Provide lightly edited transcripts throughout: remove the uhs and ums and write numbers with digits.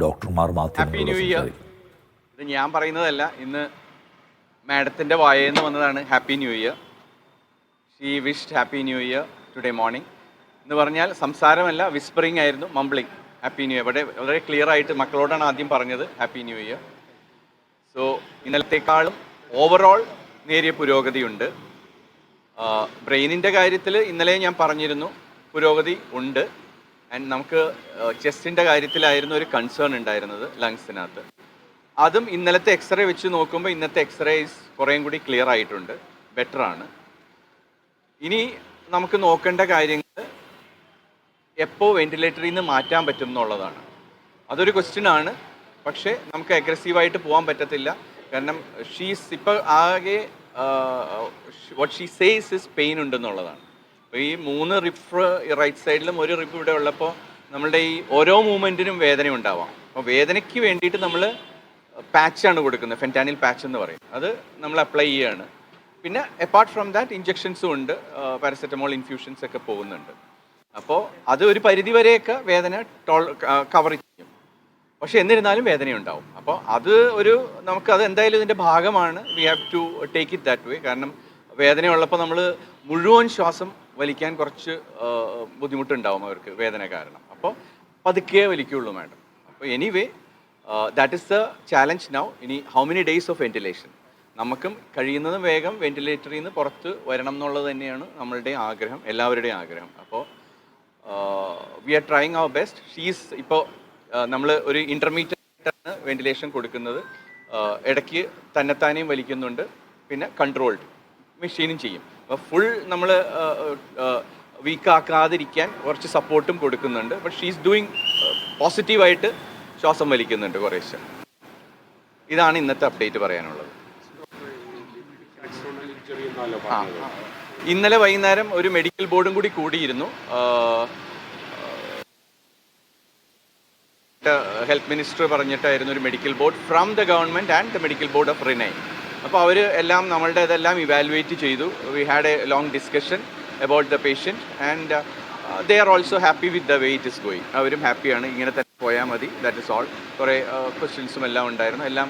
ഡോക്ടർമാർ happy new year. സംസാരിക്കും. ഇത് ഞാൻ പറയുന്നതല്ല, ഇന്ന് മാഡത്തിൻ്റെ വായേന്ന് വന്നതാണ് happy new year. She wished happy new year today morning എന്ന് പറഞ്ഞാൽ സംസാരമല്ല, വിസ്പറിംഗ് ആയിരുന്നു, മംബ്ലിംഗ്. ഹാപ്പി ന്യൂ ഇയർ വളരെ ക്ലിയർ ആയിട്ട് മക്കളോടാണ് ആദ്യം പറഞ്ഞത് ഹാപ്പി ന്യൂ ഇയർ. സോ ഇന്നലത്തേക്കാളും ഓവറോൾ നേരിയ പുരോഗതിയുണ്ട്. ബ്രെയിനിൻ്റെ കാര്യത്തിൽ ഇന്നലെ ഞാൻ പറഞ്ഞിരുന്നു പുരോഗതി ഉണ്ട്. ആൻഡ് നമുക്ക് ചെസ്റ്റിൻ്റെ കാര്യത്തിലായിരുന്നു ഒരു കൺസേൺ ഉണ്ടായിരുന്നത്, ലങ്സിനകത്ത്. അതും ഇന്നലത്തെ എക്സ്റേ വെച്ച് നോക്കുമ്പോൾ ഇന്നത്തെ എക്സ്റേസ് കുറേയും കൂടി ക്ലിയർ ആയിട്ടുണ്ട്, ബെറ്ററാണ്. ഇനി നമുക്ക് നോക്കേണ്ട കാര്യങ്ങൾ എപ്പോൾ വെന്റിലേറ്ററിൽ നിന്ന് മാറ്റാൻ പറ്റും എന്നുള്ളതാണ്. അതൊരു ക്വസ്റ്റ്യൻ ആണ്. പക്ഷേ നമുക്ക് അഗ്രസീവായിട്ട് പോകാൻ പറ്റത്തില്ല. കാരണം ഷീസ് ഇപ്പോൾ ആകെ what she says is pain ഉണ്ടെന്നുള്ളതാണ്. അപ്പോൾ ഈ 3 റിപ്പ് റൈറ്റ് സൈഡിലും 1 റിപ്പ് ഇവിടെ ഉള്ളപ്പോൾ നമ്മളുടെ ഈ ഓരോ മൂവ്മെൻറ്റിനും വേദന ഉണ്ടാവാം. അപ്പോൾ വേദനയ്ക്ക് വേണ്ടിയിട്ട് നമ്മൾ പാച്ചാണ് കൊടുക്കുന്നത്, ഫെൻറ്റാനിൽ പാച്ച് എന്ന് പറയും. അത് നമ്മൾ അപ്ലൈ ചെയ്യുകയാണ്. പിന്നെ അപ്പാർട്ട് ഫ്രം ദാറ്റ് ഇഞ്ചക്ഷൻസും ഉണ്ട്, പാരസെറ്റമോൾ ഇൻഫ്യൂഷൻസ് ഒക്കെ പോകുന്നുണ്ട്. അപ്പോൾ അത് ഒരു പരിധിവരെയൊക്കെ വേദന കവർ ചെയ്യും. പക്ഷെ എന്നിരുന്നാലും വേദനയുണ്ടാവും. അപ്പോൾ അത് നമുക്കത് എന്തായാലും ഇതിൻ്റെ ഭാഗമാണ്. We have to take it that way. കാരണം വേദനയുള്ളപ്പോൾ നമ്മൾ മുഴുവൻ ശ്വാസം വലിക്കാൻ കുറച്ച് ബുദ്ധിമുട്ടുണ്ടാവും അവർക്ക്, വേദന കാരണം. അപ്പോൾ പതുക്കെ വലിക്കുള്ളൂ മാഡം. അപ്പോൾ anyway that is the challenge now. ഇനി how many days of ventilation? നമുക്കും കഴിയുന്നതും വേഗം വെന്റിലേറ്ററിൽ നിന്ന് പുറത്ത് വരണം എന്നുള്ളത് തന്നെയാണ് നമ്മളുടെ ആഗ്രഹം, എല്ലാവരുടെയും ആഗ്രഹം. അപ്പോൾ we are trying our best. She's ഇപ്പോൾ നമ്മൾ ഒരു ഇൻ്റർമീഡിയറ്റാണ് വെന്റിലേഷൻ കൊടുക്കുന്നത്. ഇടയ്ക്ക് തന്നെത്താനെയും വലിക്കുന്നുണ്ട്, പിന്നെ കൺട്രോൾഡ് മെഷീനും ചെയ്യും. അപ്പോൾ ഫുൾ നമ്മൾ വീക്കാക്കാതിരിക്കാൻ കുറച്ച് സപ്പോർട്ടും കൊടുക്കുന്നുണ്ട്. ബട്ട് ഷീസ് ഡൂയിങ് പോസിറ്റീവായിട്ട് ശ്വാസം വലിക്കുന്നുണ്ട് കുറേശ്ശെ. ഇതാണ് ഇന്നത്തെ അപ്ഡേറ്റ് പറയാനുള്ളത്. ഇന്നലെ വൈകുന്നേരം ഒരു മെഡിക്കൽ ബോർഡും കൂടി കൂടിയിരുന്നു. ഹെൽത്ത് മിനിസ്റ്റർ പറഞ്ഞിട്ടായിരുന്നു ഒരു medical board from the government and the medical board of Renai. അപ്പോൾ അവർ എല്ലാം നമ്മളുടെ ഇതെല്ലാം ഇവാലുവേറ്റ് ചെയ്തു. We had A long discussion about the patient and they are also happy with the way it is going. അവരും ഹാപ്പിയാണ്, ഇങ്ങനെ തന്നെ പോയാൽ മതി, ദാറ്റ് ഇസ് ഓൾ. കുറേ ക്വസ്റ്റ്യൻസും എല്ലാം ഉണ്ടായിരുന്നു, എല്ലാം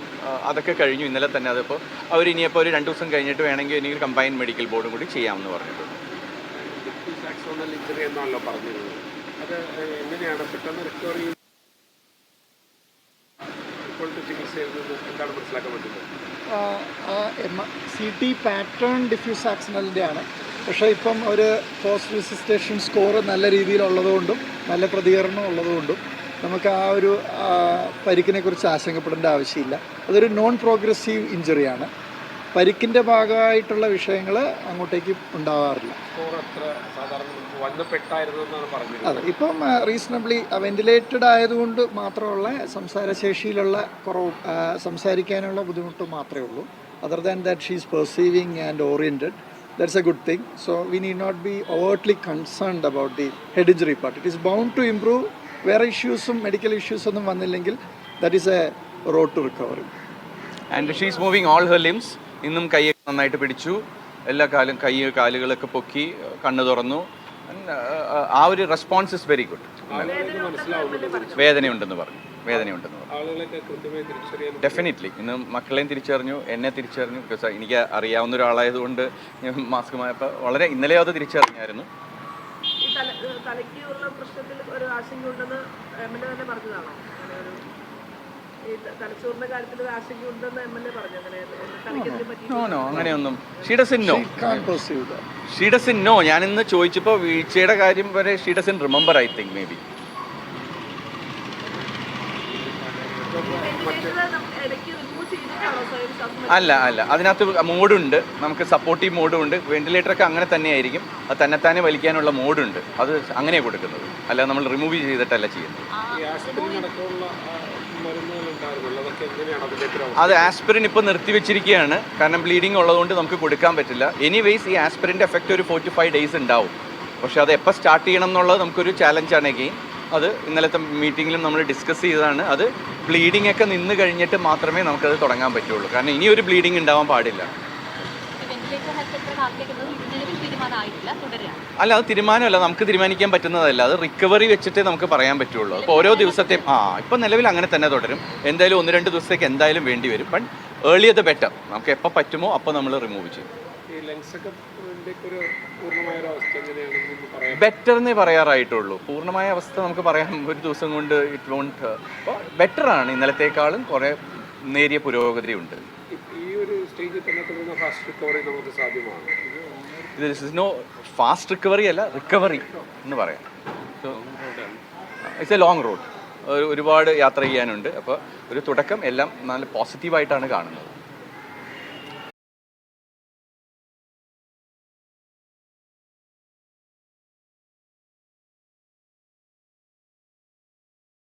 അതൊക്കെ കഴിഞ്ഞു ഇന്നലെ തന്നെ. അതിപ്പോൾ അവർ ഇനിയിപ്പോൾ ഒരു 2 ദിവസം കഴിഞ്ഞിട്ട് വേണമെങ്കിൽ ഇനി കമ്പൈൻഡ് മെഡിക്കൽ ബോർഡും കൂടി ചെയ്യാമെന്ന് പറഞ്ഞിട്ടുണ്ട്. CT പാറ്റേൺ ഡിഫ്യൂസ് ആക്സിഡൻറ്റിൻ്റെ ആണ്. പക്ഷേ ഇപ്പം ഒരു പോസ്റ്റ് റെസിസ്റ്റേഷൻ സ്കോർ നല്ല രീതിയിലുള്ളതുകൊണ്ടും നല്ല പ്രതികരണം ഉള്ളതുകൊണ്ടും നമുക്ക് ആ ഒരു പരിക്കിനെ കുറിച്ച് ആശങ്കപ്പെടേണ്ട ആവശ്യമില്ല. അതൊരു നോൺ പ്രോഗ്രസീവ് ഇഞ്ചുറിയാണ്. പരിക്കിൻ്റെ ഭാഗമായിട്ടുള്ള വിഷയങ്ങൾ അങ്ങോട്ടേക്ക് ഉണ്ടാവാറില്ല. അതെ, ഇപ്പം റീസണബിളി വെന്റിലേറ്റഡ് ആയതുകൊണ്ട് മാത്രമുള്ള സംസാരശേഷിയിലുള്ള കുറവ്, സംസാരിക്കാനുള്ള ബുദ്ധിമുട്ട് മാത്രമേ ഉള്ളൂ. Other than that she is perceiving and oriented. That's a good thing. So we need not be overtly concerned about the head injury part. It is bound to improve. Where medical issues ഒന്നും വന്നില്ലെങ്കിൽ that is a road to recovery. And she is moving all her limbs. ഇന്നും കൈ നന്നായിട്ട് പിടിച്ചു, എല്ലാ കാലുകളൊക്കെ പൊക്കി, കണ്ണ് തുറന്നു. ആ ഒരു റെസ്പോൺസ് ഇസ് വെരി ഗുഡ്. വേദനയുണ്ടെന്ന് പറഞ്ഞു. ഡെഫിനറ്റ്ലി ഇന്ന് മക്കളെയും തിരിച്ചറിഞ്ഞു, എന്നെ തിരിച്ചറിഞ്ഞു. ബിക്കോസ് എനിക്ക് അറിയാവുന്ന ഒരാളായതുകൊണ്ട് ഞാൻ മാസ്ക് മായപ്പോൾ വളരെ ഇന്നലെ അത് തിരിച്ചറിഞ്ഞായിരുന്നു. അങ്ങനെയൊന്നും ഷീ ഡസൻ നോ. ഞാൻ ഇന്ന് ചോദിച്ചപ്പോൾ വീഴ്ചയുടെ കാര്യം വരെ she doesn't remember. I think may be അല്ല അതിനകത്ത് മോഡുണ്ട്, നമുക്ക് സപ്പോർട്ടീവ് മോഡും ഉണ്ട്. വെന്റിലേറ്ററൊക്കെ അങ്ങനെ തന്നെയായിരിക്കും, അത് തന്നെത്താനെ വലിക്കാനുള്ള മോഡുണ്ട്. അത് അങ്ങനെയാണ് കൊടുക്കുന്നത്, അല്ല നമ്മൾ റിമൂവ് ചെയ്തിട്ടല്ല ചെയ്യുന്നത്. അത് ആസ്പിരിൻ ഇപ്പോൾ നിർത്തിവെച്ചിരിക്കുകയാണ്, കാരണം ബ്ലീഡിങ് ഉള്ളതുകൊണ്ട് നമുക്ക് കൊടുക്കാൻ പറ്റില്ല. എനിവേയ്സ് ഈ ആസ്പിരിൻ്റെ എഫക്റ്റ് ഒരു 4 to 5 days ഉണ്ടാവും. പക്ഷേ അത് എപ്പോൾ സ്റ്റാർട്ട് ചെയ്യണം എന്നുള്ളത് നമുക്കൊരു ചാലഞ്ചാണ് എഗെയിൻ. അത് ഇന്നലത്തെ മീറ്റിങ്ങിലും നമ്മൾ ഡിസ്കസ് ചെയ്തതാണ്. അത് ബ്ലീഡിംഗ് ഒക്കെ നിന്ന് കഴിഞ്ഞിട്ട് മാത്രമേ നമുക്കത് തുടങ്ങാൻ പറ്റുള്ളൂ. കാരണം ഇനി ഒരു ബ്ലീഡിംഗ് ഉണ്ടാവാൻ പാടില്ല. വെന്റിലേറ്റർ ഹെൽത്ത് എത്ര കാലത്തേക്ക് നിലവിൽ തീരുമാനമായിട്ടില്ല, തുടരുകയാണ്. അല്ല, അത് തീരുമാനമല്ല, നമുക്ക് തീരുമാനിക്കാൻ പറ്റുന്നതല്ല. അത് റിക്കവറി വെച്ചിട്ടേ നമുക്ക് പറയാൻ പറ്റുള്ളൂ. അപ്പോൾ ഓരോ ദിവസത്തെയും ഇപ്പം നിലവിൽ അങ്ങനെ തന്നെ തുടരും. എന്തായാലും 1-2 ദിവസത്തേക്ക് എന്തായാലും വേണ്ടി വരും. But earlier the better. നമുക്ക് എപ്പോൾ പറ്റുമോ അപ്പോൾ നമ്മൾ റിമൂവ് ചെയ്യും. ബെറ്റർ എന്നേ പറയാറായിട്ടുള്ളൂ. പൂർണ്ണമായ അവസ്ഥ നമുക്ക് പറയാൻ ഒരു ദിവസം കൊണ്ട് ഇറ്റ് വോണ്ട്. ബെറ്റർ ആണ്, ഇന്നലത്തേക്കാളും കുറേ നേരിയ പുരോഗതി ഉണ്ട്. This is no fast recovery അല്ല, റിക്കവറി എന്ന് പറയാം. So it's a long road. ഒരുപാട് യാത്ര ചെയ്യാനുണ്ട്. അപ്പോൾ ഒരു തുടക്കം എല്ലാം നല്ല പോസിറ്റീവായിട്ടാണ് കാണുന്നത്.